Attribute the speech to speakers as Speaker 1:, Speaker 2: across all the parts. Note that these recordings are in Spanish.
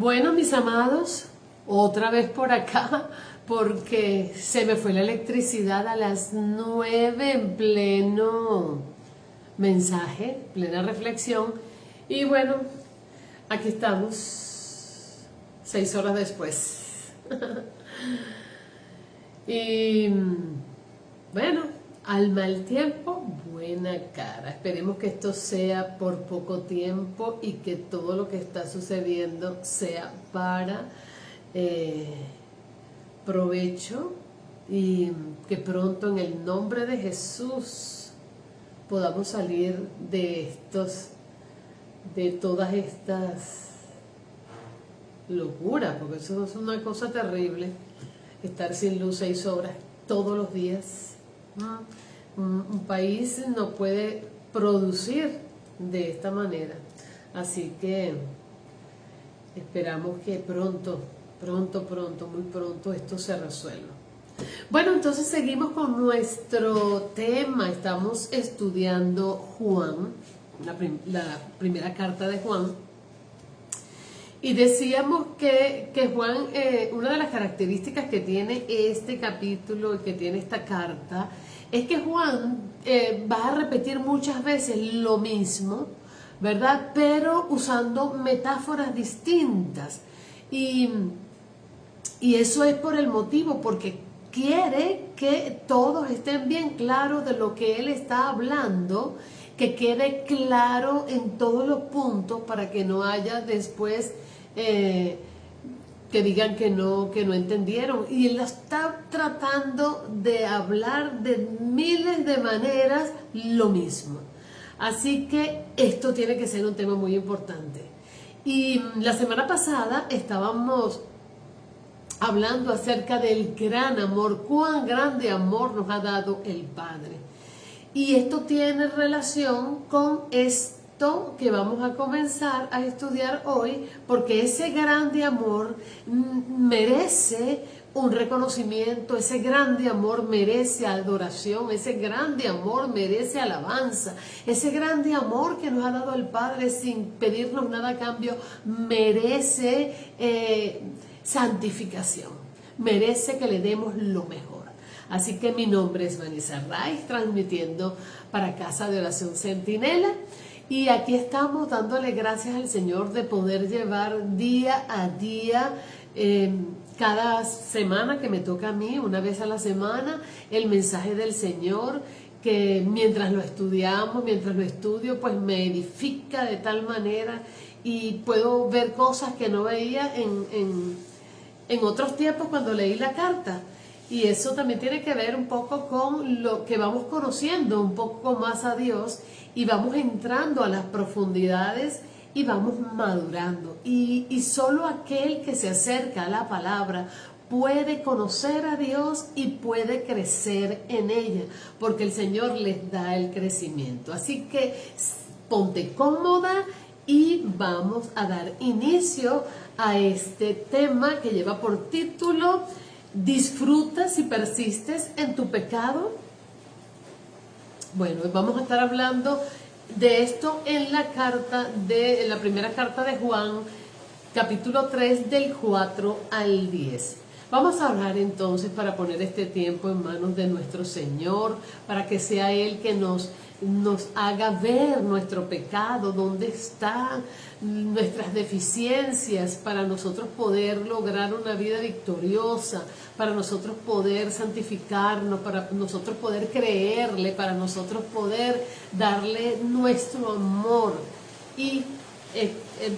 Speaker 1: Bueno, mis amados, otra vez por acá, porque se me fue la electricidad a las 9 en pleno mensaje, plena reflexión. Y bueno, aquí estamos, 6 horas después. Y bueno, al mal tiempo, buena cara. Esperemos que esto sea por poco tiempo y que todo lo que está sucediendo sea para provecho, y que pronto en el nombre de Jesús podamos salir de todas estas locuras, porque eso es una cosa terrible, estar sin luz 6 horas todos los días. Un país no puede producir de esta manera, así que esperamos que pronto, muy pronto esto se resuelva. Bueno, entonces seguimos con nuestro tema. Estamos estudiando Juan, la primera carta de Juan. Y decíamos que Juan, una de las características que tiene este capítulo y que tiene esta carta, es que Juan va a repetir muchas veces lo mismo, ¿verdad? Pero usando metáforas distintas. Y eso es por el motivo, porque quiere que todos estén bien claros de lo que él está hablando, que quede claro en todos los puntos para que no haya después que digan que no entendieron. Y él está tratando de hablar de miles de maneras lo mismo. Así que esto tiene que ser un tema muy importante. Y la semana pasada estábamos hablando acerca del gran amor, cuán grande amor nos ha dado el Padre. Y esto tiene relación con esto que vamos a comenzar a estudiar hoy, porque ese grande amor merece un reconocimiento, ese grande amor merece adoración, ese grande amor merece alabanza, ese grande amor que nos ha dado el Padre sin pedirnos nada a cambio merece santificación, merece que le demos lo mejor. Así que mi nombre es Vanessa Raiz, transmitiendo para Casa de Oración Centinela, y aquí estamos dándole gracias al Señor de poder llevar día a día, cada semana que me toca a mí, una vez a la semana, el mensaje del Señor, que mientras lo estudiamos, mientras lo estudio, pues me edifica de tal manera y puedo ver cosas que no veía en otros tiempos cuando leí la carta. Y eso también tiene que ver un poco con lo que vamos conociendo un poco más a Dios, y vamos entrando a las profundidades y vamos madurando. Y solo aquel que se acerca a la palabra puede conocer a Dios y puede crecer en ella, porque el Señor les da el crecimiento. Así que ponte cómoda y vamos a dar inicio a este tema que lleva por título: ¿disfruta si persistes en tu pecado? Bueno, vamos a estar hablando de esto en la primera carta de Juan, capítulo 3, del 4 al 10. Vamos a hablar entonces, para poner este tiempo en manos de nuestro Señor, para que sea Él que nos haga ver nuestro pecado, dónde están nuestras deficiencias, para nosotros poder lograr una vida victoriosa, para nosotros poder santificarnos, para nosotros poder creerle, para nosotros poder darle nuestro amor y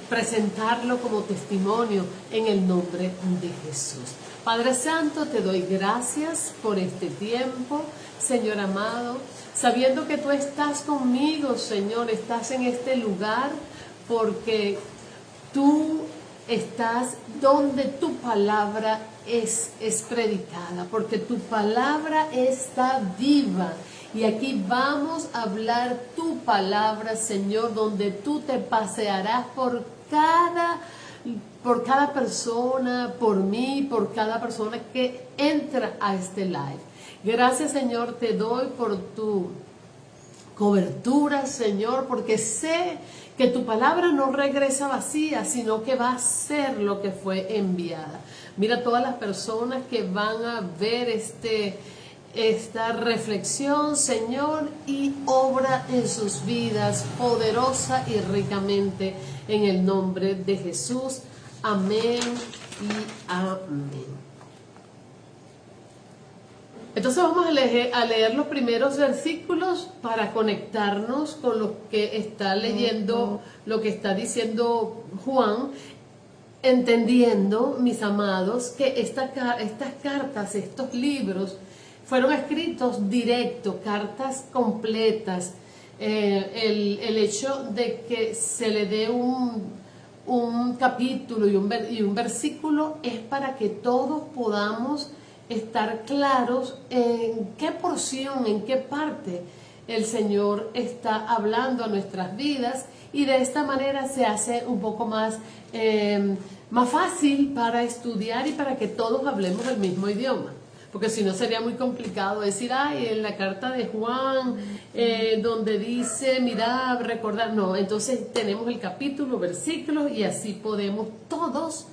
Speaker 1: presentarlo como testimonio en el nombre de Jesús. Padre Santo, te doy gracias por este tiempo, Señor amado, sabiendo que tú estás conmigo, Señor, estás en este lugar porque tú estás donde tu palabra es predicada, porque tu palabra está viva. Y aquí vamos a hablar tu palabra, Señor, donde tú te pasearás por cada persona, por mí, por cada persona que entra a este live. Gracias, Señor, te doy por tu cobertura, Señor, porque sé que tu palabra no regresa vacía, sino que va a ser lo que fue enviada. Mira todas las personas que van a ver esta reflexión, Señor, y obra en sus vidas poderosa y ricamente en el nombre de Jesús. Amén y amén. Entonces vamos a leer los primeros versículos para conectarnos con lo que está leyendo, lo que está diciendo Juan, entendiendo, mis amados, que estas cartas, estos libros, fueron escritos directos, cartas completas. El hecho de que se le dé un capítulo y un versículo es para que todos podamos estar claros en qué porción, en qué parte el Señor está hablando a nuestras vidas, y de esta manera se hace un poco más fácil para estudiar y para que todos hablemos el mismo idioma. Porque si no sería muy complicado decir, ay, en la carta de Juan, donde dice, mira, recordar. No, entonces tenemos el capítulo, versículos, y así podemos todos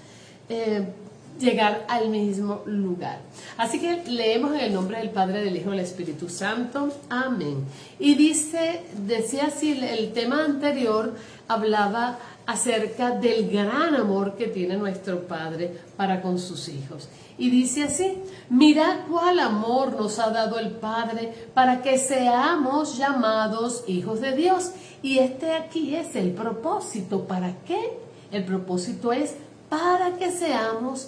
Speaker 1: llegar al mismo lugar. Así que leemos en el nombre del Padre, del Hijo y del Espíritu Santo. Amén. Y decía así, el tema anterior hablaba acerca del gran amor que tiene nuestro Padre para con sus hijos. Y dice así: mirad cuál amor nos ha dado el Padre para que seamos llamados hijos de Dios. Y aquí es el propósito. ¿Para qué? El propósito es para que seamos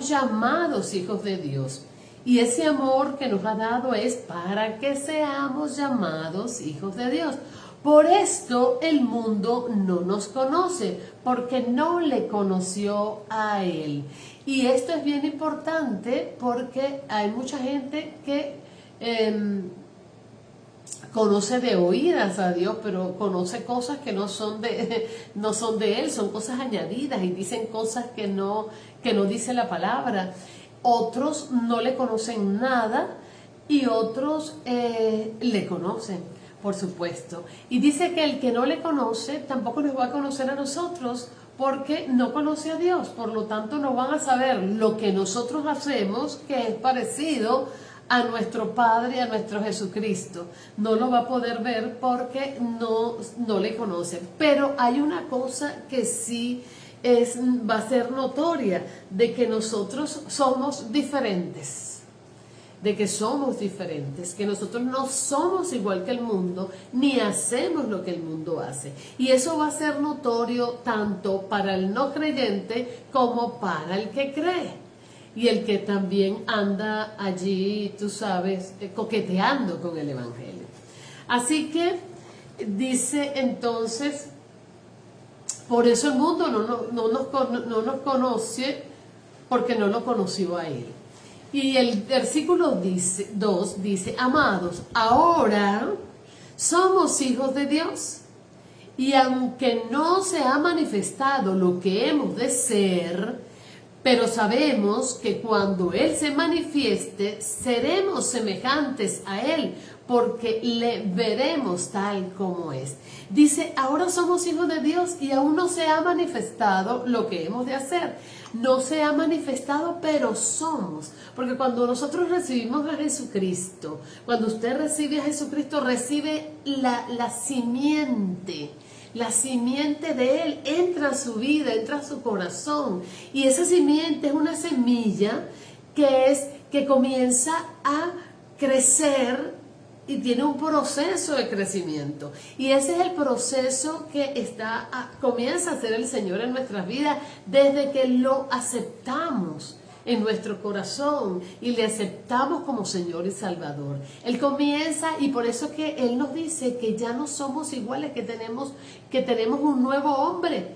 Speaker 1: llamados hijos de Dios. Y ese amor que nos ha dado es para que seamos llamados hijos de Dios. Por esto el mundo no nos conoce, porque no le conoció a Él. Y esto es bien importante porque hay mucha gente que conoce de oídas a Dios, pero conoce cosas que no son de Él, son cosas añadidas, y dicen cosas que no dice la palabra. Otros no le conocen nada y otros le conocen, por supuesto. Y dice que el que no le conoce tampoco nos va a conocer a nosotros, porque no conoce a Dios. Por lo tanto, no van a saber lo que nosotros hacemos, que es parecido a nuestro Padre, a nuestro Jesucristo. No lo va a poder ver porque no le conoce. Pero hay una cosa que sí va a ser notoria, de que nosotros somos diferentes. Que nosotros no somos igual que el mundo, ni hacemos lo que el mundo hace. Y eso va a ser notorio tanto para el no creyente como para el que cree. Y el que también anda allí, tú sabes, coqueteando con el Evangelio. Así que dice entonces, por eso el mundo no nos conoce, porque no lo conoció a Él. Y el versículo 2 dice: amados, ahora somos hijos de Dios, y aunque no se ha manifestado lo que hemos de ser, pero sabemos que cuando Él se manifieste, seremos semejantes a Él, porque le veremos tal como es. Dice, ahora somos hijos de Dios y aún no se ha manifestado lo que hemos de hacer. No se ha manifestado, pero somos. Porque cuando nosotros recibimos a Jesucristo, cuando usted recibe a Jesucristo, recibe la simiente. La simiente de Él entra a su vida, entra a su corazón. Y esa simiente es una semilla que comienza a crecer y tiene un proceso de crecimiento. Y ese es el proceso que comienza a hacer el Señor en nuestras vidas desde que lo aceptamos en nuestro corazón y le aceptamos como Señor y Salvador. Él comienza, y por eso que Él nos dice que ya no somos iguales, que tenemos un nuevo hombre,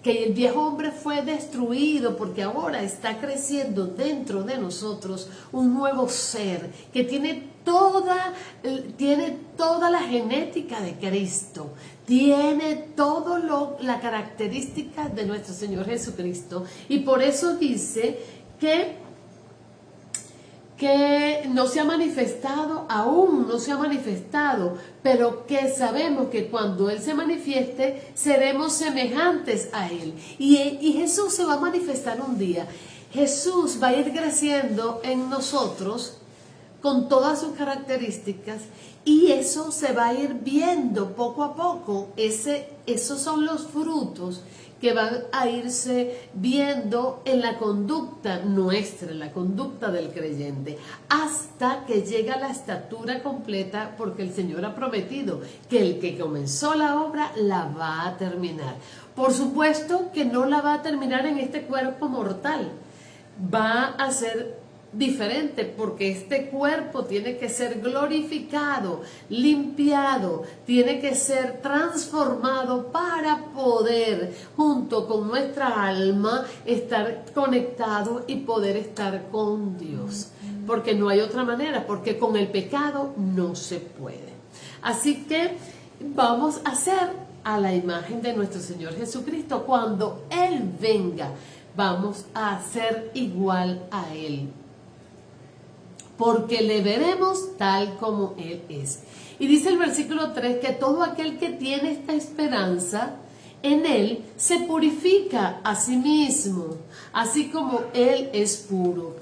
Speaker 1: que el viejo hombre fue destruido, porque ahora está creciendo dentro de nosotros un nuevo ser que tiene toda la genética de Cristo, tiene todas las características de nuestro Señor Jesucristo. Y por eso dice que que no se ha manifestado, aún no se ha manifestado, pero que sabemos que cuando Él se manifieste, seremos semejantes a Él. Y Jesús se va a manifestar un día. Jesús va a ir creciendo en nosotros con todas sus características, y eso se va a ir viendo poco a poco. Esos son los frutos que van a irse viendo en la conducta nuestra, en la conducta del creyente, hasta que llega a la estatura completa, porque el Señor ha prometido que el que comenzó la obra la va a terminar. Por supuesto que no la va a terminar en este cuerpo mortal, va a ser diferente, porque este cuerpo tiene que ser glorificado, limpiado, tiene que ser transformado para poder, junto con nuestra alma, estar conectado y poder estar con Dios, porque no hay otra manera, porque con el pecado no se puede. Así que vamos a ser a la imagen de nuestro Señor Jesucristo. Cuando Él venga, vamos a ser igual a Él, porque le veremos tal como Él es. Y dice el versículo 3 que todo aquel que tiene esta esperanza en Él se purifica a sí mismo, así como Él es puro.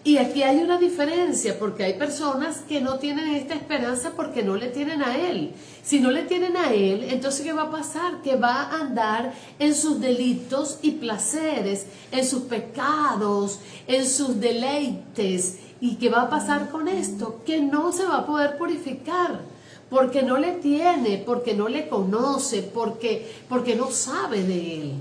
Speaker 1: Y aquí hay una diferencia, porque hay personas que no tienen esta esperanza porque no le tienen a Él. Si no le tienen a Él, entonces ¿qué va a pasar? Que va a andar en sus delitos y placeres, en sus pecados, en sus deleites. ¿Y qué va a pasar con esto? Que no se va a poder purificar, porque no le tiene, porque no le conoce, porque no sabe de Él.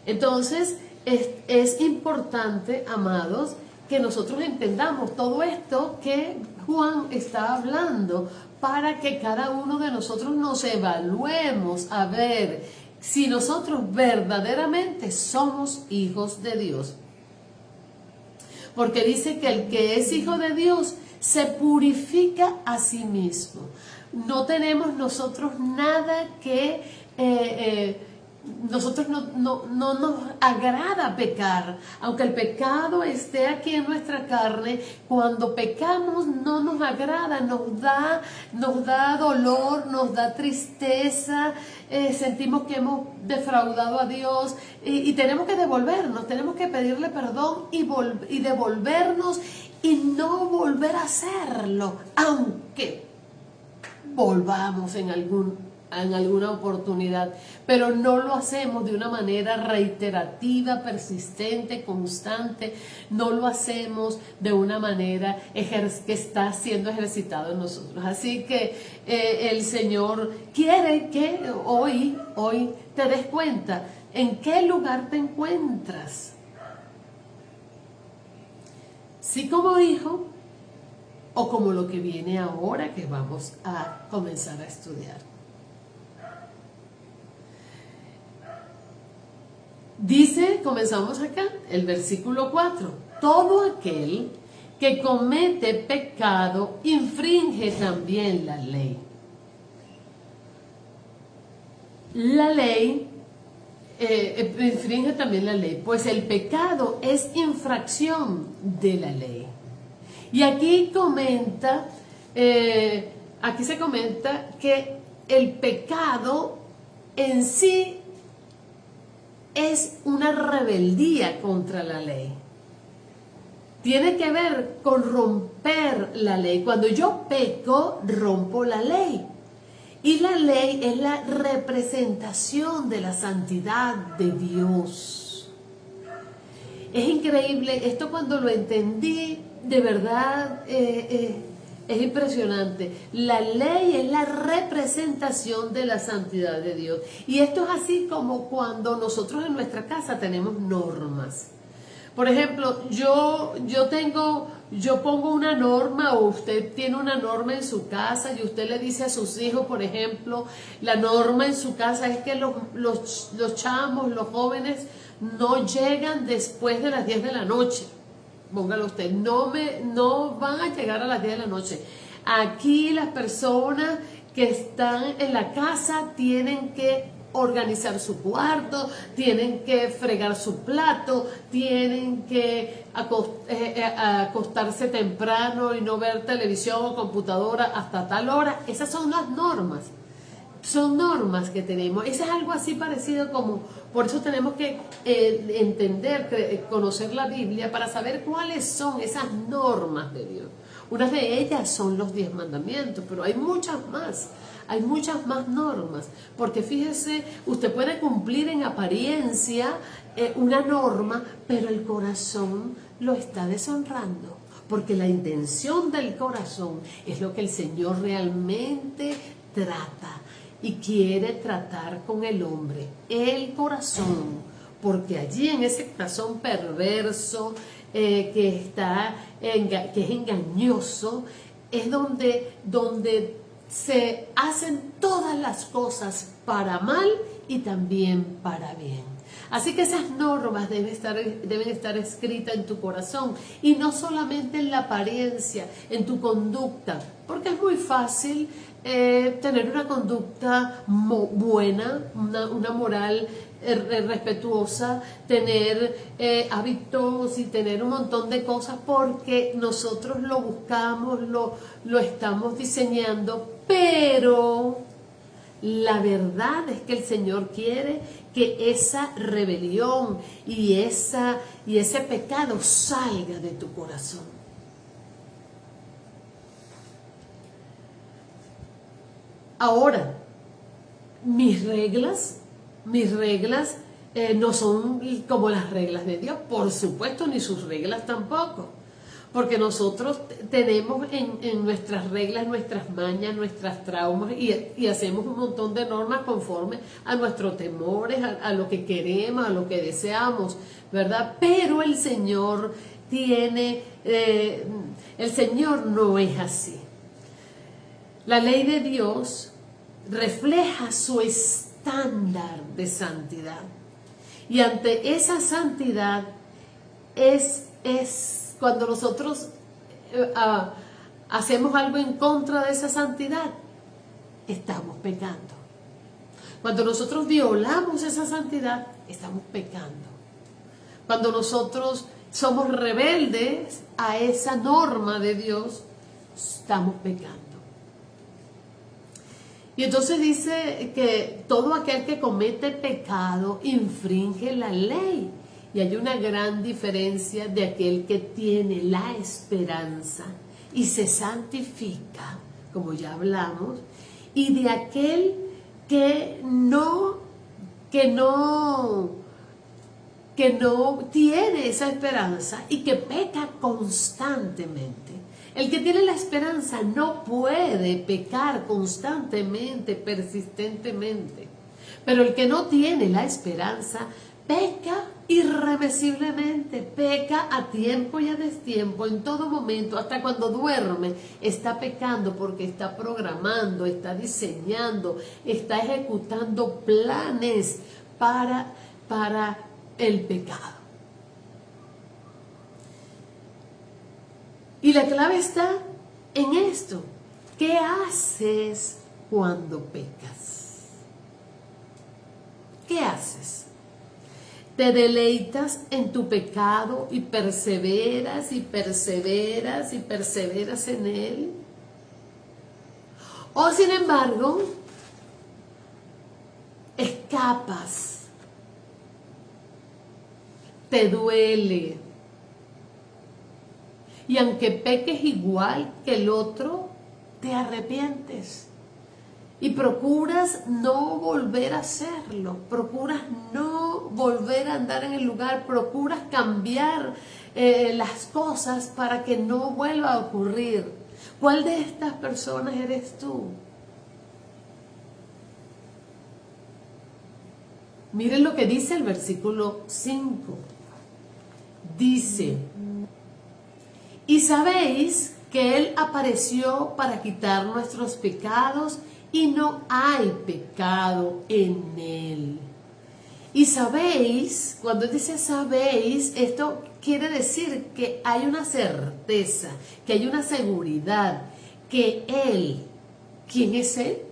Speaker 1: Entonces es importante, amados, que nosotros entendamos todo esto que Juan está hablando, para que cada uno de nosotros nos evaluemos a ver si nosotros verdaderamente somos hijos de Dios. Porque dice que el que es hijo de Dios se purifica a sí mismo. No tenemos nosotros nada que... nosotros no nos agrada pecar, aunque el pecado esté aquí en nuestra carne. Cuando pecamos no nos agrada, nos da dolor, nos da tristeza, sentimos que hemos defraudado a Dios, y tenemos que devolvernos, tenemos que pedirle perdón y devolvernos y no volver a hacerlo, aunque volvamos en alguna oportunidad, pero no lo hacemos de una manera reiterativa, persistente, constante. No lo hacemos de una manera que está siendo ejercitado en nosotros. Así que el Señor quiere que hoy te des cuenta en qué lugar te encuentras. Si como hijo, o como lo que viene ahora, que vamos a comenzar a estudiar. Dice, comenzamos acá, el versículo 4. Todo aquel que comete pecado infringe también la ley. La ley infringe también la ley, pues el pecado es infracción de la ley. Y aquí se comenta que el pecado en sí es una rebeldía contra la ley. Tiene que ver con romper la ley. Cuando yo peco, rompo la ley. Y la ley es la representación de la santidad de Dios. Es increíble. Esto, cuando lo entendí, de verdad, es impresionante. La ley es la representación de la santidad de Dios. Y esto es así como cuando nosotros en nuestra casa tenemos normas. Por ejemplo, yo pongo una norma, o usted tiene una norma en su casa, y usted le dice a sus hijos, por ejemplo, la norma en su casa es que los chamos, los jóvenes, no llegan después de las 10 de la noche. Póngalo usted, no van a llegar a las 10 de la noche. Aquí las personas que están en la casa tienen que organizar su cuarto, tienen que fregar su plato, tienen que acostarse temprano y no ver televisión o computadora hasta tal hora. Esas son las normas. Son normas que tenemos. Eso es algo así parecido como, por eso tenemos que entender, conocer la Biblia para saber cuáles son esas normas de Dios. Unas de ellas son los 10 mandamientos, pero hay muchas más. Hay muchas más normas, porque fíjese, usted puede cumplir en apariencia una norma, pero el corazón lo está deshonrando, porque la intención del corazón es lo que el Señor realmente trata y quiere tratar con el hombre, el corazón, porque allí en ese corazón perverso que es engañoso, es donde se hacen todas las cosas para mal y también para bien. Así que esas normas deben estar escritas en tu corazón y no solamente en la apariencia, en tu conducta, porque es muy fácil tener una conducta buena, una moral respetuosa, tener hábitos y tener un montón de cosas porque nosotros lo buscamos, lo estamos diseñando, pero la verdad es que el Señor quiere que esa rebelión y ese pecado salga de tu corazón. Ahora, mis reglas no son como las reglas de Dios, por supuesto, ni sus reglas tampoco. Porque nosotros tenemos en nuestras reglas, nuestras mañas, nuestras traumas y hacemos un montón de normas conforme a nuestros temores, a lo que queremos, a lo que deseamos, ¿verdad? Pero el Señor el Señor no es así. La ley de Dios refleja su estándar de santidad. Y ante esa santidad es cuando nosotros hacemos algo en contra de esa santidad, estamos pecando. Cuando nosotros violamos esa santidad, estamos pecando. Cuando nosotros somos rebeldes a esa norma de Dios, estamos pecando. Y entonces dice que todo aquel que comete pecado infringe la ley. Y hay una gran diferencia de aquel que tiene la esperanza y se santifica, como ya hablamos, y de aquel que no tiene esa esperanza y que peca constantemente. El que tiene la esperanza no puede pecar constantemente, persistentemente. Pero el que no tiene la esperanza peca irreversiblemente, peca a tiempo y a destiempo, en todo momento, hasta cuando duerme, está pecando porque está programando, está diseñando, está ejecutando planes para el pecado. Y la clave está en esto. ¿Qué haces cuando pecas? ¿Qué haces? ¿Te deleitas en tu pecado y perseveras y perseveras y perseveras en él? ¿O sin embargo, escapas? ¿Te duele? Y aunque peques igual que el otro, te arrepientes. Y procuras no volver a hacerlo, procuras no volver a andar en el lugar, procuras cambiar las cosas para que no vuelva a ocurrir. ¿Cuál de estas personas eres tú? Miren lo que dice el versículo 5. Dice: y sabéis que Él apareció para quitar nuestros pecados y no hay pecado en Él. Y sabéis, cuando dice sabéis, esto quiere decir que hay una certeza, que hay una seguridad, que Él, ¿quién es Él?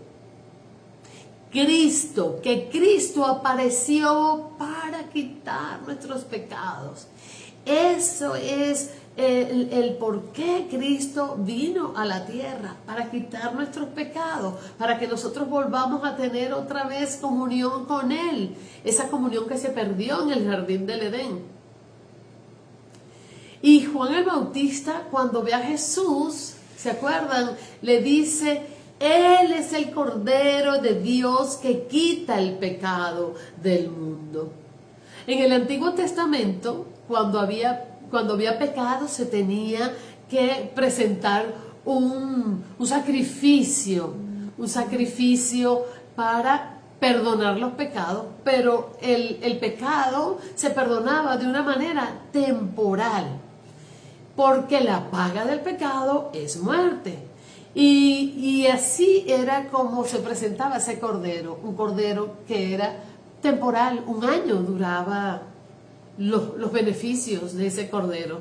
Speaker 1: que Cristo apareció para quitar nuestros pecados. Eso es el por qué Cristo vino a la tierra, para quitar nuestros pecados, para que nosotros volvamos a tener otra vez comunión con Él, esa comunión que se perdió en el jardín del Edén. Y Juan el Bautista, cuando ve a Jesús, ¿se acuerdan? Le dice: Él es el Cordero de Dios que quita el pecado del mundo. En el Antiguo Testamento, cuando había pecado, se tenía que presentar un sacrificio para perdonar los pecados, pero el pecado se perdonaba de una manera temporal, porque la paga del pecado es muerte. Y así era como se presentaba ese cordero, un cordero que era temporal, 1 año duraba los beneficios de ese cordero.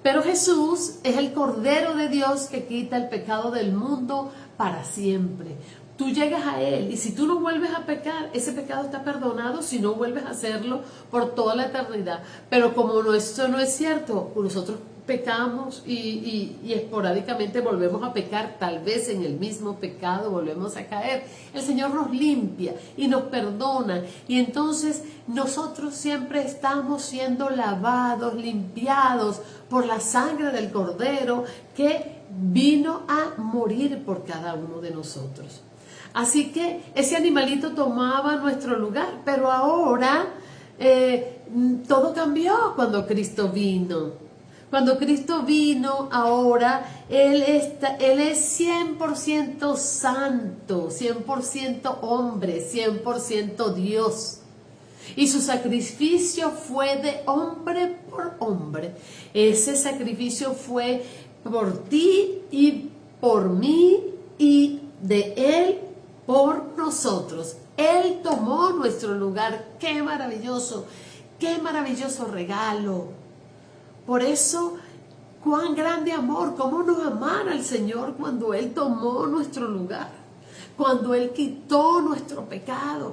Speaker 1: Pero Jesús es el Cordero de Dios que quita el pecado del mundo para siempre. Tú llegas a Él y si tú no vuelves a pecar, ese pecado está perdonado si no vuelves a hacerlo por toda la eternidad. Pero como esto no es cierto, nosotros pecamos y esporádicamente volvemos a pecar, tal vez en el mismo pecado volvemos a caer. El Señor nos limpia y nos perdona, y entonces nosotros siempre estamos siendo lavados, limpiados por la sangre del Cordero que vino a morir por cada uno de nosotros. Así que ese animalito tomaba nuestro lugar, pero ahora todo cambió cuando Cristo vino. Cuando Cristo vino, ahora Él es 100% santo, 100% hombre, 100% Dios. Y su sacrificio fue de hombre por hombre. Ese sacrificio fue por ti y por mí, y de Él por nosotros. Él tomó nuestro lugar. ¡Qué maravilloso! ¡Qué maravilloso regalo! Por eso, cuán grande amor, cómo nos amara el Señor cuando Él tomó nuestro lugar, cuando Él quitó nuestro pecado.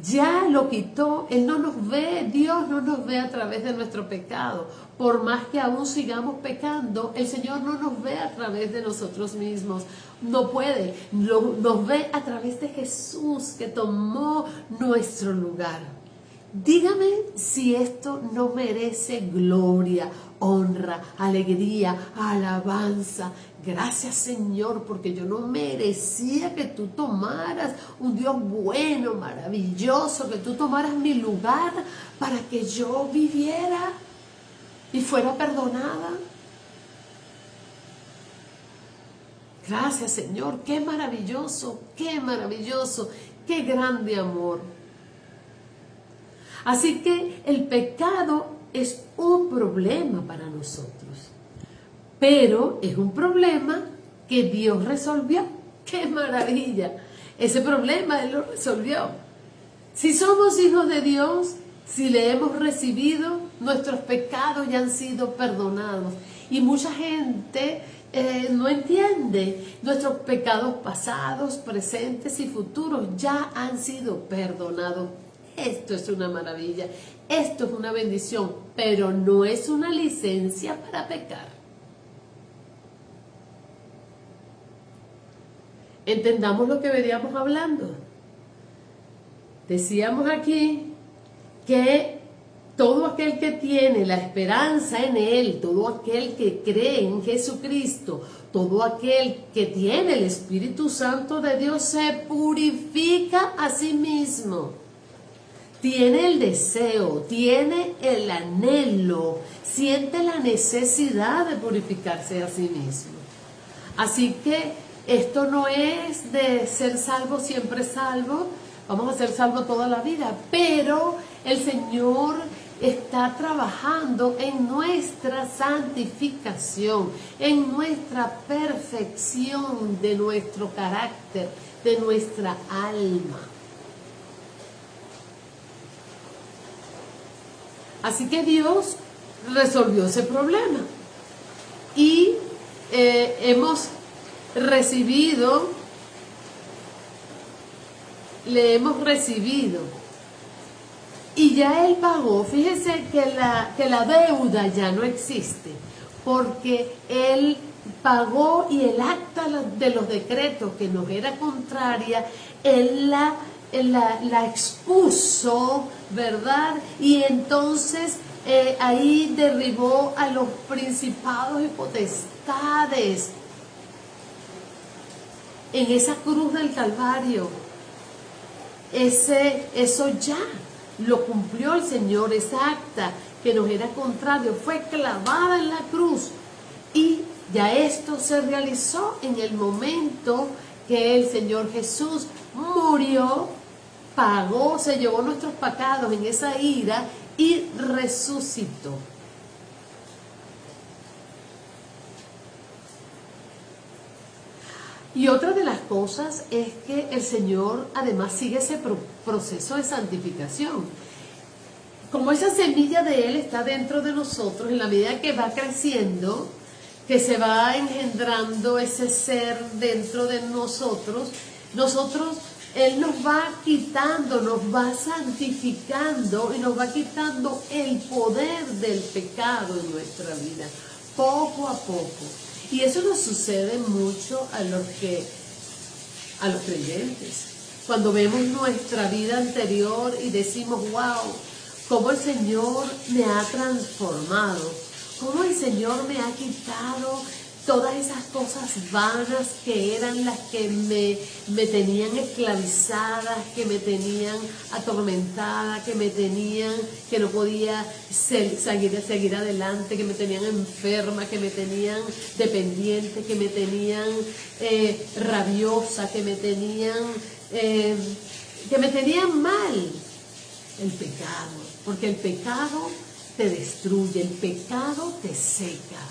Speaker 1: Ya lo quitó, Él no nos ve, Dios no nos ve a través de nuestro pecado. Por más que aún sigamos pecando, el Señor no nos ve a través de nosotros mismos. No puede, nos ve a través de Jesús que tomó nuestro lugar. Dígame si esto no merece gloria, honra, alegría, alabanza. Gracias, Señor, porque yo no merecía que tú tomaras, un Dios bueno, maravilloso, que tú tomaras mi lugar para que yo viviera y fuera perdonada. Gracias, Señor, qué maravilloso, qué grande amor. Así que el pecado es un problema para nosotros, pero es un problema que Dios resolvió. ¡Qué maravilla! Ese problema Él lo resolvió. Si somos hijos de Dios, si le hemos recibido, nuestros pecados ya han sido perdonados. Y mucha gente no entiende. Nuestros pecados pasados, presentes y futuros ya han sido perdonados. Esto es una maravilla, esto es una bendición, pero no es una licencia para pecar. Entendamos lo que veníamos hablando. Decíamos aquí que todo aquel que tiene la esperanza en Él, todo aquel que cree en Jesucristo, todo aquel que tiene el Espíritu Santo de Dios se purifica a sí mismo. Tiene el deseo, tiene el anhelo, siente la necesidad de purificarse a sí mismo. Así que esto no es de ser salvo, siempre salvo, vamos a ser salvos toda la vida, pero el Señor está trabajando en nuestra santificación, en nuestra perfección de nuestro carácter, de nuestra alma. Así que Dios resolvió ese problema y hemos recibido le hemos recibido. Y ya Él pagó. Fíjense que la deuda ya no existe, porque Él pagó y el acta de los decretos que nos era contraria, Él la expuso, ¿verdad? Y entonces ahí derribó a los principados y potestades en esa cruz del Calvario. Eso ya lo cumplió el Señor. Esa acta que nos era contrario fue clavada en la cruz, y ya esto se realizó en el momento que el Señor Jesús murió, pagó, se llevó nuestros pecados en esa ira y resucitó. Y otra de las cosas es que el Señor además sigue ese proceso de santificación. Como esa semilla de Él está dentro de nosotros, en la medida que va creciendo, que se va engendrando ese ser dentro de nosotros, Él nos va quitando, nos va santificando y nos va quitando el poder del pecado en nuestra vida, poco a poco. Y eso nos sucede mucho a los creyentes. Cuando vemos nuestra vida anterior y decimos, wow, cómo el Señor me ha transformado, cómo el Señor me ha quitado todas esas cosas vanas que eran las que me tenían esclavizada, que me tenían atormentada, que no podía seguir adelante, que me tenían enferma, que me tenían dependiente, que me tenían rabiosa, que me tenían mal. El pecado, porque el pecado te destruye, el pecado te seca.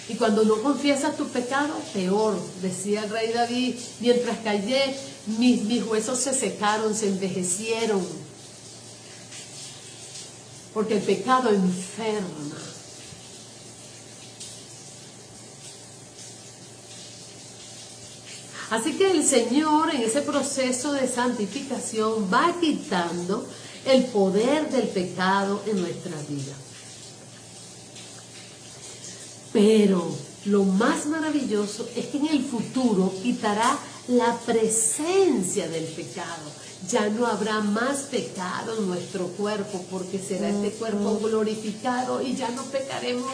Speaker 1: Y cuando no confiesas tu pecado, peor. Decía el rey David, mientras callé, mis huesos se secaron, se envejecieron. Porque el pecado enferma. Así que el Señor, en ese proceso de santificación, va quitando el poder del pecado en nuestra vida. Pero lo más maravilloso es que en el futuro quitará la presencia del pecado. Ya no habrá más pecado en nuestro cuerpo, porque será este cuerpo glorificado y ya no pecaremos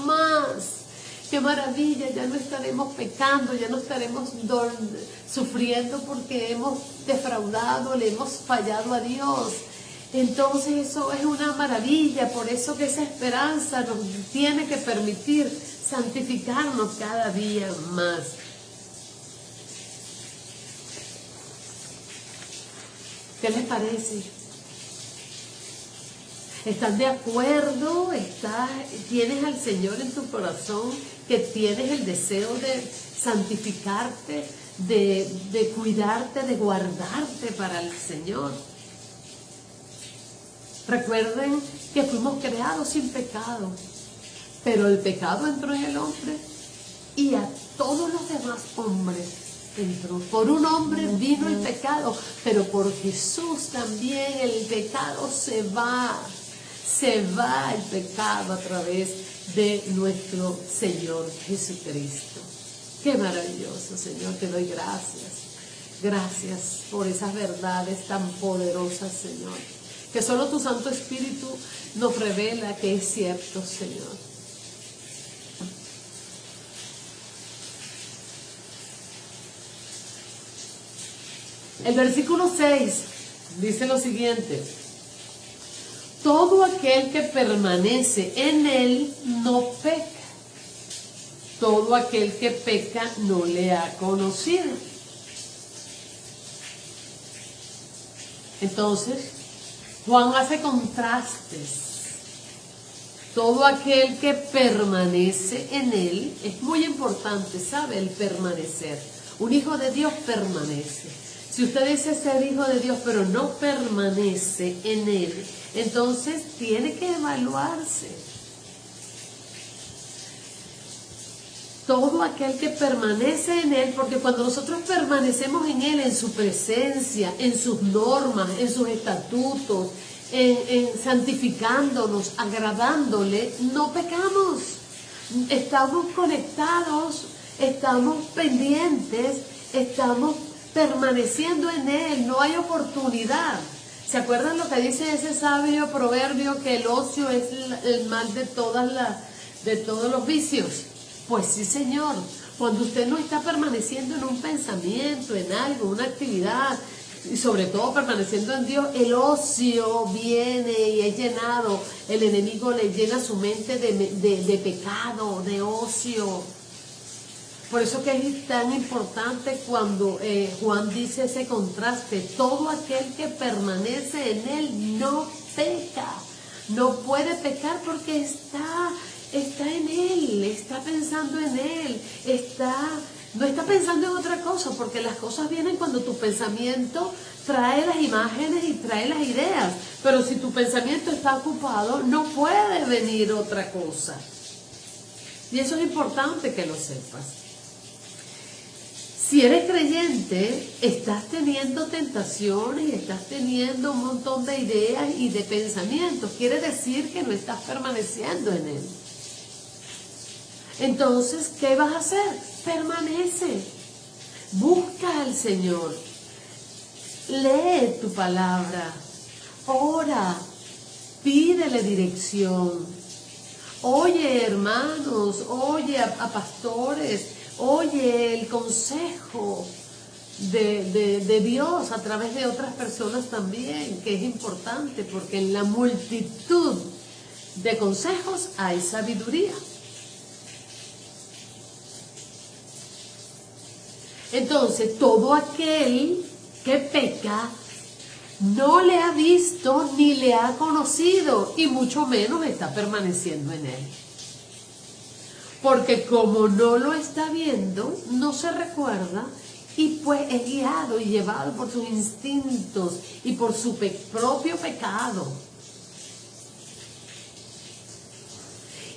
Speaker 1: más. ¡Qué maravilla! Ya no estaremos pecando, ya no estaremos sufriendo porque hemos defraudado, le hemos fallado a Dios. Entonces eso es una maravilla, por eso que esa esperanza nos tiene que permitir santificarnos cada día más. ¿Qué les parece? ¿Estás de acuerdo? ¿Tienes al Señor en tu corazón? ¿Que tienes el deseo de santificarte, de cuidarte, de guardarte para el Señor? Recuerden que fuimos creados sin pecado, pero el pecado entró en el hombre y a todos los demás hombres entró. Por un hombre vino el pecado, pero por Jesús también el pecado se va el pecado a través de nuestro Señor Jesucristo. Qué maravilloso, Señor, te doy gracias. Gracias por esas verdades tan poderosas, Señor, que solo tu Santo Espíritu nos revela que es cierto, Señor. El versículo 6 dice lo siguiente: todo aquel que permanece en él no peca. Todo aquel que peca no le ha conocido. Entonces, Juan hace contrastes. Todo aquel que permanece en él, es muy importante, ¿sabe? El permanecer. Un hijo de Dios permanece. Si usted dice ser hijo de Dios, pero no permanece en él, entonces tiene que evaluarse. todo aquel que permanece en Él, porque cuando nosotros permanecemos en Él, en su presencia, en sus normas, en sus estatutos, en santificándonos, agradándole, no pecamos. Estamos conectados, estamos pendientes, estamos permaneciendo en Él, no hay oportunidad. ¿Se acuerdan lo que dice ese sabio proverbio, que el ocio es el mal de todos los vicios? Pues sí, Señor, cuando usted no está permaneciendo en un pensamiento, en algo, una actividad, y sobre todo permaneciendo en Dios, el ocio viene y es llenado, el enemigo le llena su mente de pecado, de ocio. Por eso que es tan importante cuando Juan dice ese contraste: todo aquel que permanece en Él no peca, no puede pecar porque está en Él, está pensando en Él, no está pensando en otra cosa, porque las cosas vienen cuando tu pensamiento trae las imágenes y trae las ideas, pero si tu pensamiento está ocupado, no puede venir otra cosa. Y eso es importante que lo sepas. Si eres creyente, estás teniendo tentaciones, estás teniendo un montón de ideas y de pensamientos. Quiere decir que no estás permaneciendo en Él. Entonces, ¿qué vas a hacer? Permanece. Busca al Señor. Lee tu palabra. Ora. Pídele dirección. Oye, hermanos, oye a pastores. Oye el consejo de Dios a través de otras personas también, que es importante, porque en la multitud de consejos hay sabiduría. Entonces, todo aquel que peca no le ha visto ni le ha conocido, y mucho menos está permaneciendo en Él. Porque como no lo está viendo, no se recuerda, y pues es guiado y llevado por sus instintos y por su propio pecado.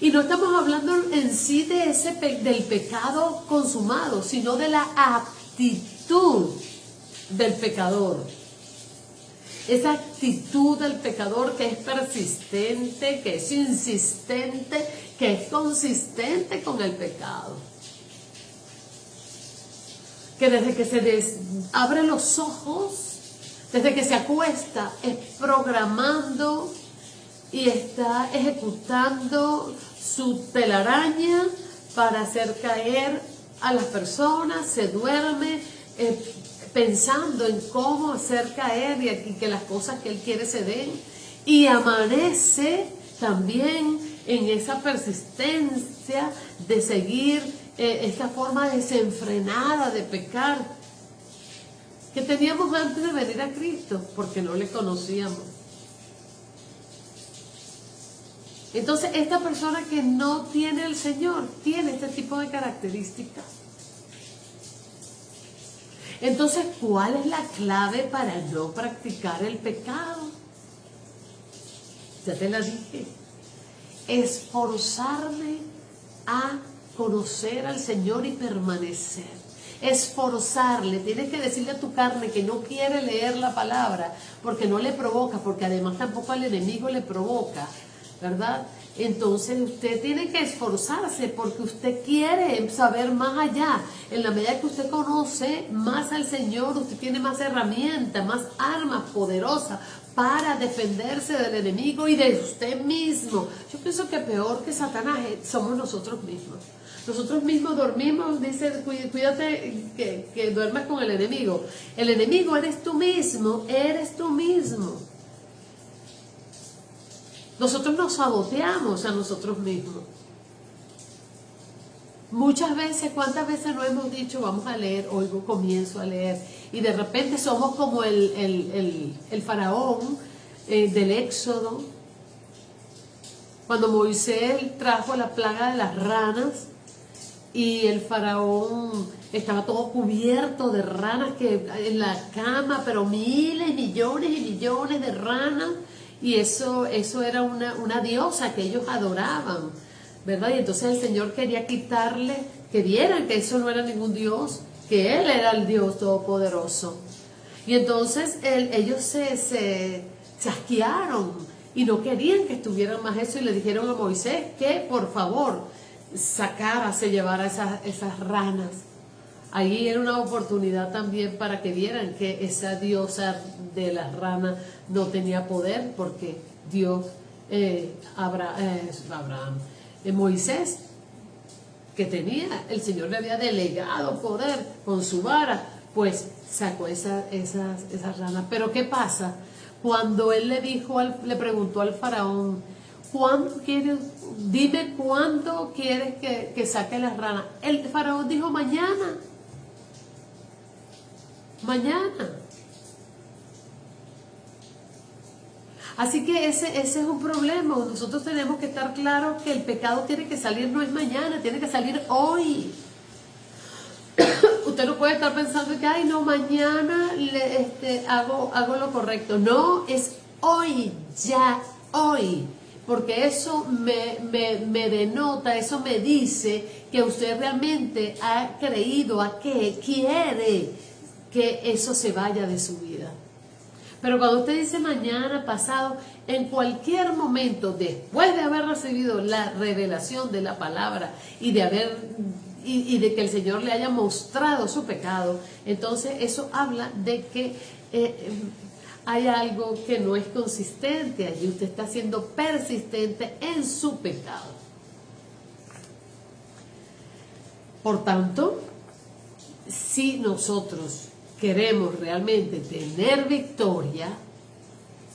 Speaker 1: Y no estamos hablando en sí de del pecado consumado, sino de la actitud del pecador. Esa actitud del pecador que es persistente, que es insistente, que es consistente con el pecado. Que desde que se abre los ojos, desde que se acuesta, es programando y está ejecutando su telaraña para hacer caer a las personas, se duerme pensando en cómo hacer caer y que las cosas que él quiere se den, y amanece también en esa persistencia de seguir esta forma desenfrenada de pecar que teníamos antes de venir a Cristo, porque no le conocíamos. Entonces, esta persona que no tiene el Señor tiene este tipo de características. Entonces, ¿cuál es la clave para no practicar el pecado? Ya te la dije. Esforzarme a conocer al Señor y permanecer. Esforzarle. Tienes que decirle a tu carne que no quiere leer la palabra porque no le provoca, porque además tampoco al enemigo le provoca, ¿verdad? Entonces usted tiene que esforzarse porque usted quiere saber más allá. En la medida que usted conoce más al Señor, usted tiene más herramientas, más armas poderosas para defenderse del enemigo y de usted mismo. Yo pienso que peor que Satanás somos nosotros mismos. Nosotros mismos dormimos, dice, cuídate que duermas con el enemigo. El enemigo eres tú mismo, eres tú mismo. Nosotros nos saboteamos a nosotros mismos. Muchas veces, ¿cuántas veces no hemos dicho vamos a leer? Hoy comienzo a leer y de repente somos como el faraón del Éxodo, cuando Moisés trajo la plaga de las ranas y el faraón estaba todo cubierto de ranas que en la cama, pero miles, millones y millones de ranas. Y eso era una diosa que ellos adoraban, ¿verdad? Y entonces el Señor quería quitarle que vieran que eso no era ningún Dios, que Él era el Dios Todopoderoso. Y entonces ellos se asquearon y no querían que estuvieran más eso, y le dijeron a Moisés que por favor se llevara esas ranas. Ahí era una oportunidad también para que vieran que esa diosa de las ranas no tenía poder, porque Dios, Moisés, que tenía, el Señor le había delegado poder con su vara, pues sacó esas ranas. Pero ¿qué pasa? Cuando él le preguntó al faraón, dime cuándo quieres que saque las ranas. El faraón dijo, mañana. Así que ese es un problema. Nosotros tenemos que estar claros que el pecado tiene que salir, no es mañana, tiene que salir hoy. Usted no puede estar pensando que, ay, no, mañana hago lo correcto. No, es hoy, ya, hoy. Porque eso me denota, eso me dice que usted realmente ha creído a que quiere que eso se vaya de su vida. Pero cuando usted dice mañana, pasado, en cualquier momento, después de haber recibido la revelación de la palabra y de que el Señor le haya mostrado su pecado, entonces eso habla de que hay algo que no es consistente allí. Usted está siendo persistente en su pecado. Por tanto, si nosotros queremos realmente tener victoria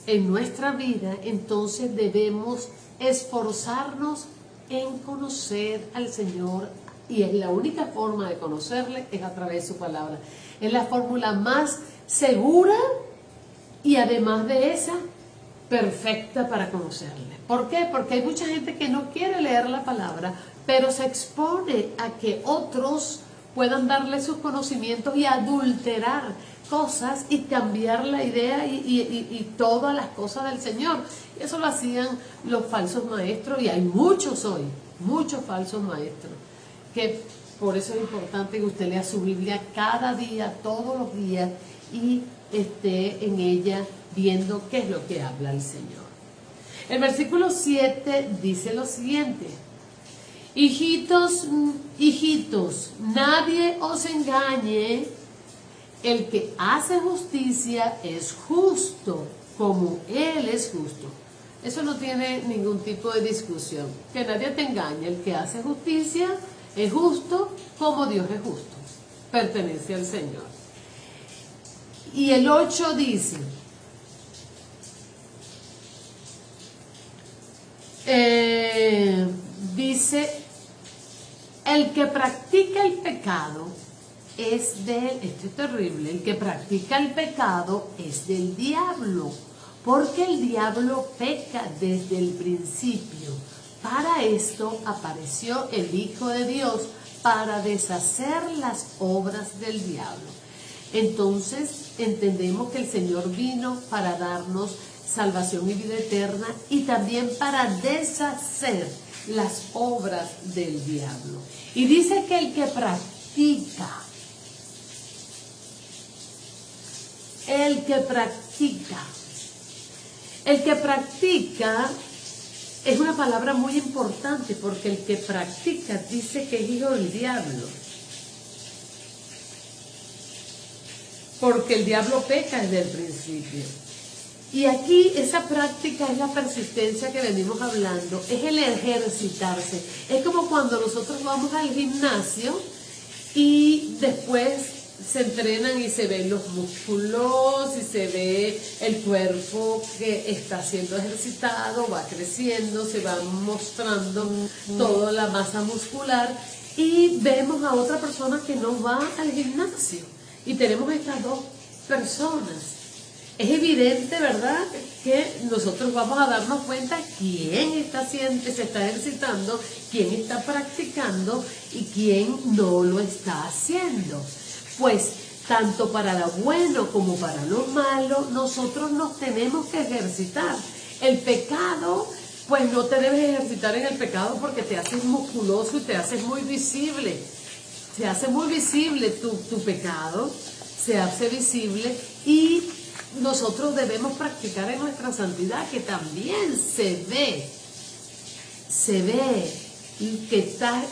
Speaker 1: en nuestra vida, entonces debemos esforzarnos en conocer al Señor, y es la única forma de conocerle es a través de su palabra. Es la fórmula más segura y además de esa, perfecta para conocerle. ¿Por qué? Porque hay mucha gente que no quiere leer la palabra, pero se expone a que otros puedan darle sus conocimientos y adulterar cosas y cambiar la idea y todas las cosas del Señor. Y eso lo hacían los falsos maestros, y hay muchos hoy, muchos falsos maestros, que por eso es importante que usted lea su Biblia cada día, todos los días, y esté en ella viendo qué es lo que habla el Señor. El versículo 7 dice lo siguiente: hijitos, nadie os engañe, el que hace justicia es justo, como Él es justo. Eso no tiene ningún tipo de discusión. Que nadie te engañe, el que hace justicia es justo, como Dios es justo. Pertenece al Señor. Y el 8 dice, el que practica el pecado es esto es terrible, el que practica el pecado es del diablo, porque el diablo peca desde el principio. Para esto apareció el Hijo de Dios, para deshacer las obras del diablo. Entonces entendemos que el Señor vino para darnos salvación y vida eterna, y también para deshacer las obras del diablo. Y dice que el que practica es una palabra muy importante, porque el que practica dice que es hijo del diablo. Porque el diablo peca desde el principio. Y aquí esa práctica es la persistencia que venimos hablando, es el ejercitarse. Es como cuando nosotros vamos al gimnasio y después se entrenan y se ven los músculos y se ve el cuerpo que está siendo ejercitado, va creciendo, se va mostrando toda la masa muscular, y vemos a otra persona que no va al gimnasio. Y tenemos estas dos personas. Es evidente, ¿verdad?, que nosotros vamos a darnos cuenta quién se está ejercitando, quién está practicando y quién no lo está haciendo. Pues tanto para lo bueno como para lo malo, nosotros nos tenemos que ejercitar. El pecado, pues no te debes ejercitar en el pecado porque te haces musculoso y te haces muy visible. se hace muy visible tu pecado, se hace visible, y nosotros debemos practicar en nuestra santidad, que también se ve que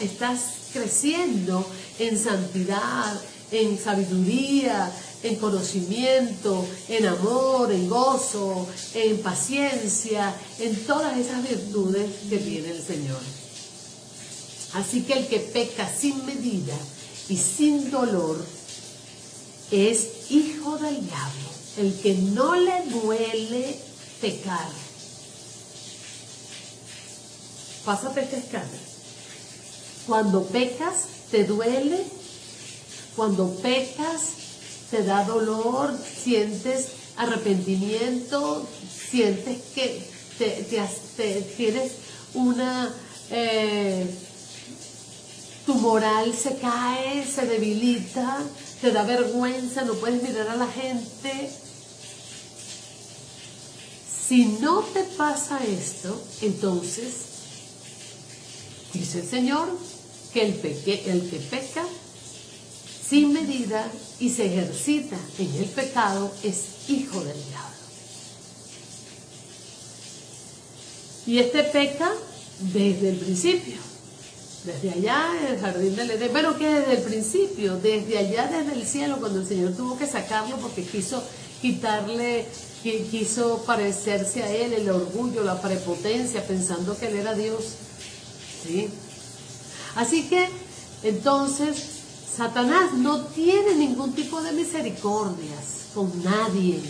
Speaker 1: estás creciendo en santidad, en sabiduría, en conocimiento, en amor, en gozo, en paciencia, en todas esas virtudes que tiene el Señor. Así que el que peca sin medida y sin dolor es hijo del diablo. El que no le duele pecar. Pásate esta escala. Cuando pecas, te duele. Cuando pecas, te da dolor, sientes arrepentimiento, sientes que tienes una... tu moral se cae, se debilita, te da vergüenza, no puedes mirar a la gente. Si no te pasa esto, entonces, dice el Señor, que el que peca sin medida y se ejercita en el pecado es hijo del diablo. Y este peca desde el principio. Desde allá en el jardín del Edén, pero que desde el principio, desde allá, desde el cielo, cuando el Señor tuvo que sacarlo porque quiso parecerse a Él, el orgullo, la prepotencia, pensando que Él era Dios. ¿Sí? Así que, entonces, Satanás no tiene ningún tipo de misericordias con nadie.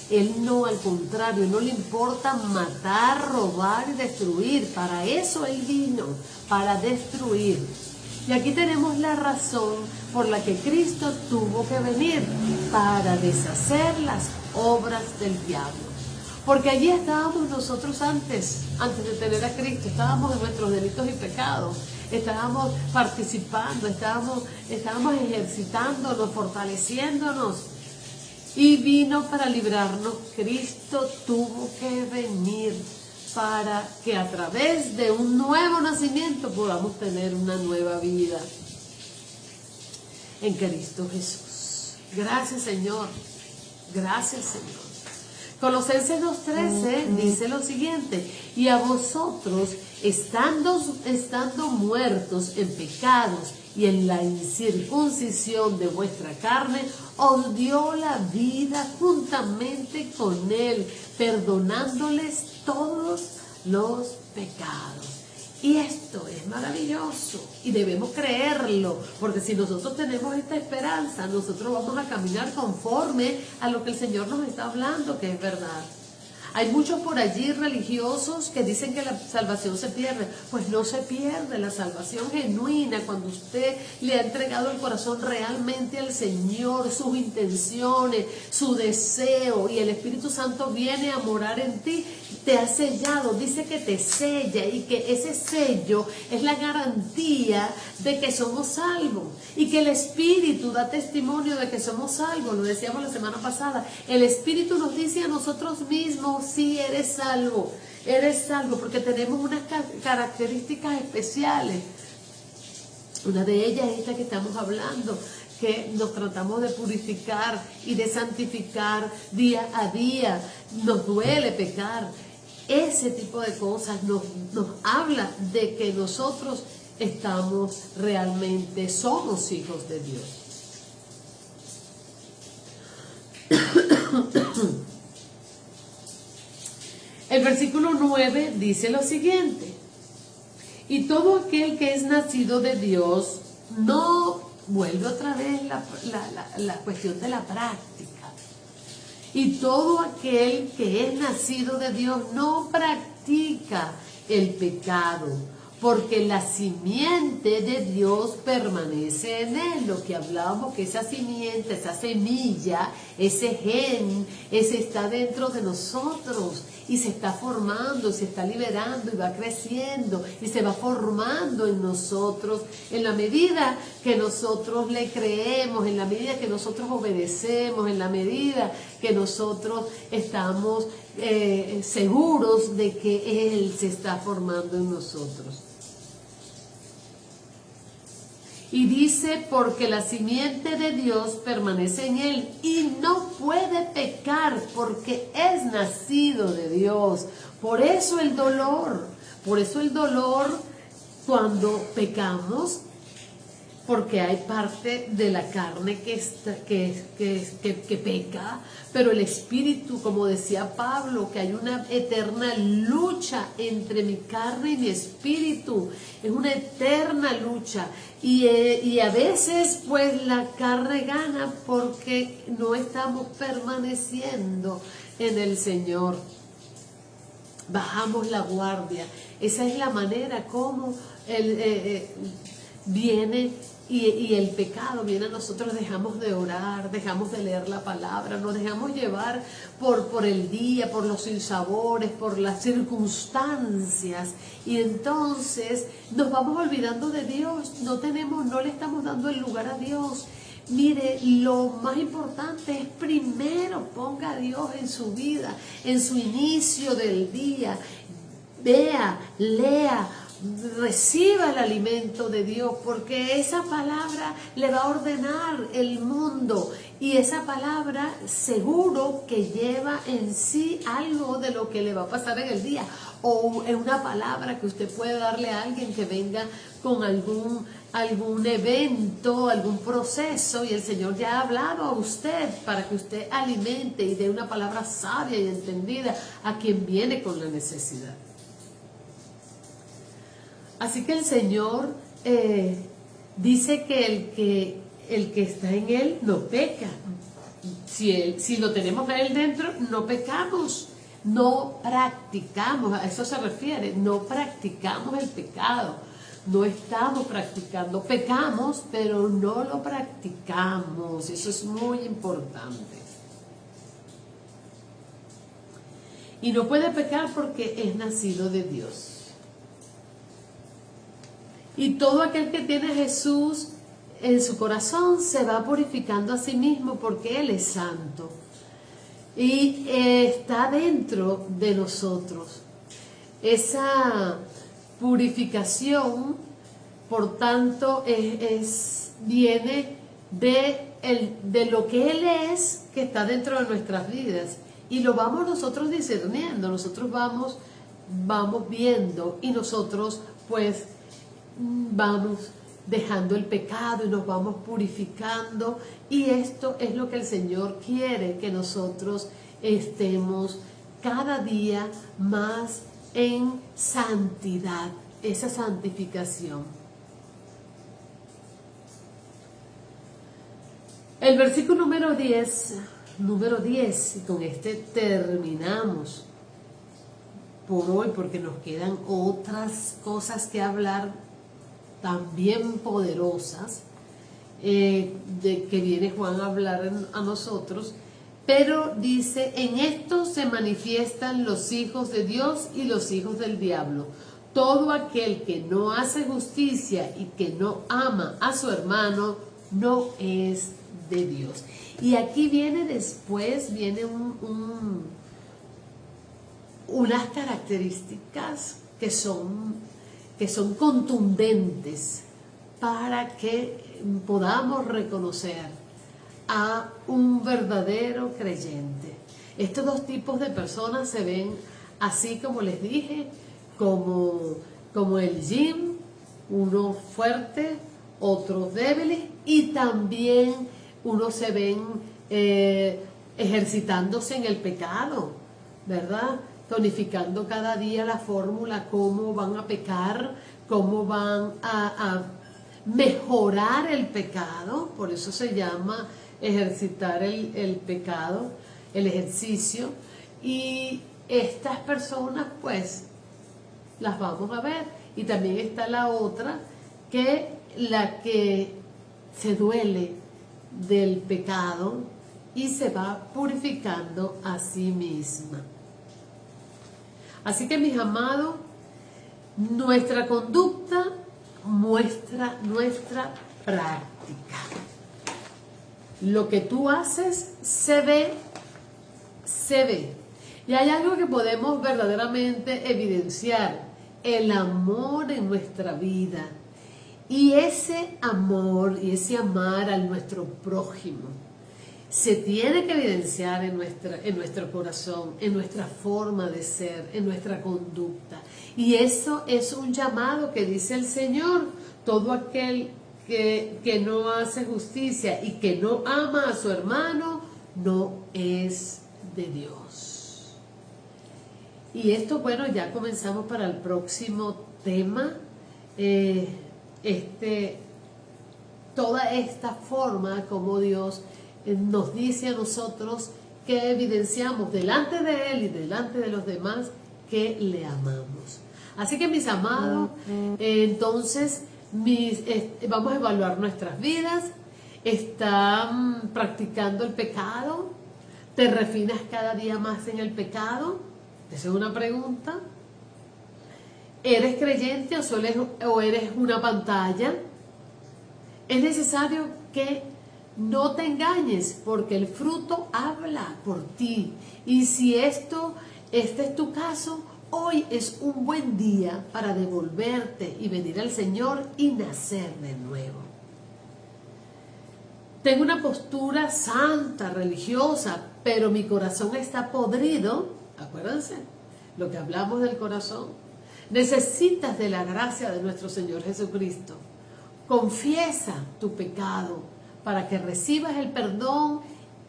Speaker 1: Él no, al contrario, no le importa matar, robar y destruir. Para eso Él vino, para destruir. Y aquí tenemos la razón por la que Cristo tuvo que venir, para deshacer las obras del diablo. Porque allí estábamos nosotros antes de tener a Cristo, estábamos en nuestros delitos y pecados, estábamos participando, estábamos ejercitándonos, fortaleciéndonos. Y vino para librarnos. Cristo tuvo que venir para que a través de un nuevo nacimiento podamos tener una nueva vida en Cristo Jesús. Gracias, Señor. Gracias, Señor. Colosenses 2:13 dice lo siguiente: y a vosotros, estando muertos en pecados y en la incircuncisión de vuestra carne, os dio la vida juntamente con Él, perdonándoles todos los pecados. Y esto es maravilloso y debemos creerlo, porque si nosotros tenemos esta esperanza, nosotros vamos a caminar conforme a lo que el Señor nos está hablando, que es verdad. Hay muchos por allí religiosos que dicen que la salvación se pierde. Pues no se pierde. La salvación genuina, cuando usted le ha entregado el corazón realmente al Señor, sus intenciones, su deseo, y el Espíritu Santo viene a morar en ti, te ha sellado. Dice que te sella, y que ese sello es la garantía de que somos salvos, y que el Espíritu da testimonio de que somos salvos. Lo decíamos la semana pasada. El Espíritu nos dice a nosotros mismos: sí, eres salvo, porque tenemos unas características especiales. Una de ellas es esta que estamos hablando, que nos tratamos de purificar y de santificar día a día. Nos duele pecar. Ese tipo de cosas nos habla de que nosotros somos hijos de Dios. El versículo 9 dice lo siguiente: y todo aquel que es nacido de Dios, no vuelve otra vez la cuestión de la práctica. Y todo aquel que es nacido de Dios no practica el pecado, porque la simiente de Dios permanece en él. Lo que hablábamos, que esa simiente, esa semilla, ese gen, ese está dentro de nosotros y se está formando, se está liberando y va creciendo y se va formando en nosotros en la medida que nosotros le creemos, en la medida que nosotros obedecemos, en la medida que nosotros estamos seguros de que Él se está formando en nosotros. Y dice, porque la simiente de Dios permanece en él y no puede pecar porque es nacido de Dios. Por eso el dolor cuando pecamos, porque hay parte de la carne que peca, pero el espíritu, como decía Pablo, que hay una eterna lucha entre mi carne y mi espíritu, es una eterna lucha, y a veces pues la carne gana porque no estamos permaneciendo en el Señor. Bajamos la guardia. Esa es la manera como viene y el pecado viene a nosotros. Dejamos de orar, dejamos de leer la palabra, nos dejamos llevar por el día, por los sinsabores, por las circunstancias, y entonces nos vamos olvidando de Dios. No le estamos dando el lugar a Dios. Mire, lo más importante es primero ponga a Dios en su vida, en su inicio del día. Vea, lea, reciba el alimento de Dios, porque esa palabra le va a ordenar el mundo, y esa palabra seguro que lleva en sí algo de lo que le va a pasar en el día, o es una palabra que usted puede darle a alguien que venga con algún evento, algún proceso, y el Señor ya ha hablado a usted para que usted alimente y dé una palabra sabia y entendida a quien viene con la necesidad. Así que el Señor dice que el que está en Él no peca. Si lo tenemos a Él dentro, no pecamos, no practicamos, a eso se refiere, no practicamos el pecado, no estamos practicando, pecamos, pero no lo practicamos. Eso es muy importante. Y no puede pecar porque es nacido de Dios. Y todo aquel que tiene a Jesús en su corazón se va purificando a sí mismo porque Él es santo. Y está dentro de nosotros. Esa purificación, por tanto, viene de lo que Él es, que está dentro de nuestras vidas. Y lo vamos nosotros discerniendo, nosotros vamos viendo, y nosotros pues vamos dejando el pecado y nos vamos purificando, y esto es lo que el Señor quiere, que nosotros estemos cada día más en santidad, esa santificación. El versículo número 10, y con este terminamos por hoy, porque nos quedan otras cosas que hablar también poderosas, de que viene Juan a hablar a nosotros, pero dice, en esto se manifiestan los hijos de Dios y los hijos del diablo. Todo aquel que no hace justicia y que no ama a su hermano no es de Dios. Y aquí viene después, unas características que son contundentes para que podamos reconocer a un verdadero creyente. Estos dos tipos de personas se ven, así como les dije, como el yin, unos fuertes, otros débiles, y también unos se ven ejercitándose en el pecado, ¿verdad? Tonificando cada día la fórmula, cómo van a pecar, cómo van a mejorar el pecado. Por eso se llama ejercitar el pecado, el ejercicio. Y estas personas pues las vamos a ver. Y también está la otra, la que se duele del pecado y se va purificando a sí misma. Así que, mis amados, nuestra conducta muestra nuestra práctica. Lo que tú haces se ve. Y hay algo que podemos verdaderamente evidenciar: el amor en nuestra vida. Y ese amor y ese amar a nuestro prójimo se tiene que evidenciar en nuestro corazón, en nuestra forma de ser, en nuestra conducta. Y eso es un llamado que dice el Señor: todo aquel que no hace justicia y que no ama a su hermano, no es de Dios. Y esto, bueno, ya comenzamos para el próximo tema. Toda esta forma como Dios nos dice a nosotros que evidenciamos delante de Él y delante de los demás que le amamos. Así que, mis amados, entonces vamos a evaluar nuestras vidas. ¿Están practicando el pecado? ¿Te refinas cada día más en el pecado? Esa es una pregunta. ¿Eres creyente o eres una pantalla? Es necesario que no te engañes, porque el fruto habla por ti. Y si este es tu caso, hoy es un buen día para devolverte y venir al Señor y nacer de nuevo. Tengo una postura santa, religiosa, pero mi corazón está podrido. Acuérdense lo que hablamos del corazón. Necesitas de la gracia de nuestro Señor Jesucristo. Confiesa tu pecado para que recibas el perdón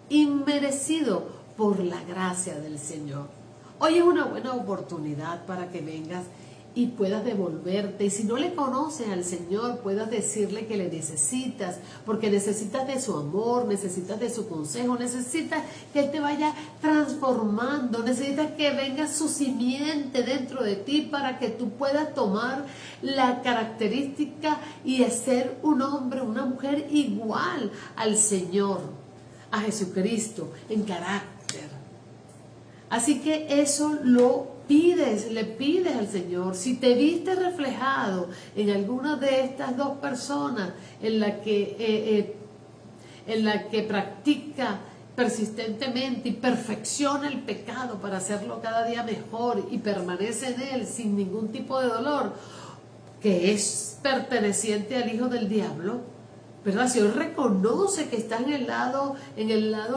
Speaker 1: inmerecido por la gracia del Señor. Hoy es una buena oportunidad para que vengas y puedas devolverte. Y si no le conoces al Señor, puedas decirle que le necesitas, porque necesitas de su amor, necesitas de su consejo, necesitas que Él te vaya transformando, necesitas que venga su simiente dentro de ti para que tú puedas tomar la característica y ser un hombre, una mujer igual al Señor, a Jesucristo en carácter. Así que eso le pides al Señor. Si te viste reflejado en alguna de estas dos personas en la que practica persistentemente y perfecciona el pecado para hacerlo cada día mejor y permanece en él sin ningún tipo de dolor, que es perteneciente al hijo del diablo, ¿verdad? Si hoy reconoce que está en el lado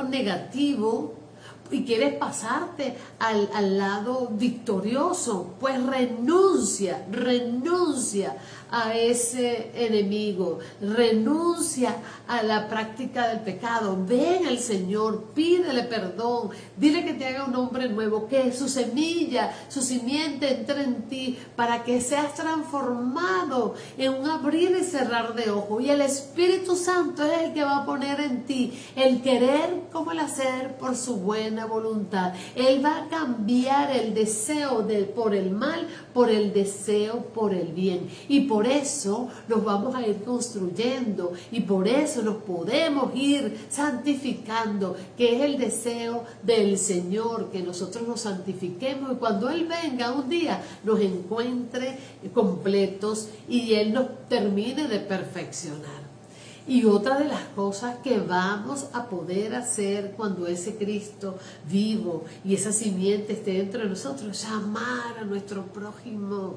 Speaker 1: negativo y quieres pasarte al lado victorioso, pues renuncia a ese enemigo, renuncia a la práctica del pecado, ven al Señor, pídele perdón, dile que te haga un hombre nuevo, que su semilla, su simiente entre en ti para que seas transformado en un abrir y cerrar de ojos. Y el Espíritu Santo es el que va a poner en ti el querer como el hacer por su buena voluntad. Él va a cambiar el deseo por el mal por el deseo por el bien. Y por eso nos vamos a ir construyendo y por eso nos podemos ir santificando, que es el deseo del Señor, que nosotros nos santifiquemos y cuando Él venga un día nos encuentre completos y Él nos termine de perfeccionar. Y otra de las cosas que vamos a poder hacer cuando ese Cristo vivo y esa simiente esté dentro de nosotros es amar a nuestro prójimo,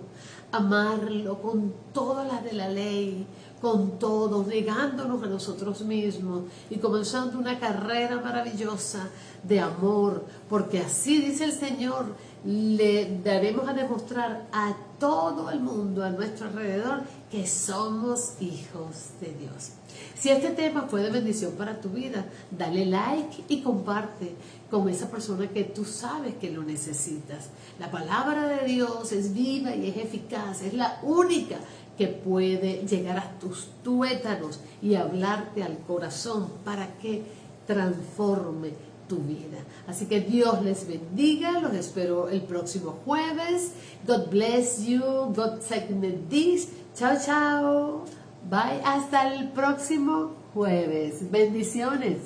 Speaker 1: amarlo con todas las de la ley, con todo, negándonos a nosotros mismos y comenzando una carrera maravillosa de amor, porque así dice el Señor, le daremos a demostrar a todo el mundo a nuestro alrededor que somos hijos de Dios. Si este tema fue de bendición para tu vida, dale like y comparte con esa persona que tú sabes que lo necesitas. La palabra de Dios es viva y es eficaz, es la única que puede llegar a tus tuétanos y hablarte al corazón para que transforme tu vida. Así que Dios les bendiga, los espero el próximo jueves. God bless you, God segment this. Chao, chao. Bye, hasta el próximo jueves. Bendiciones.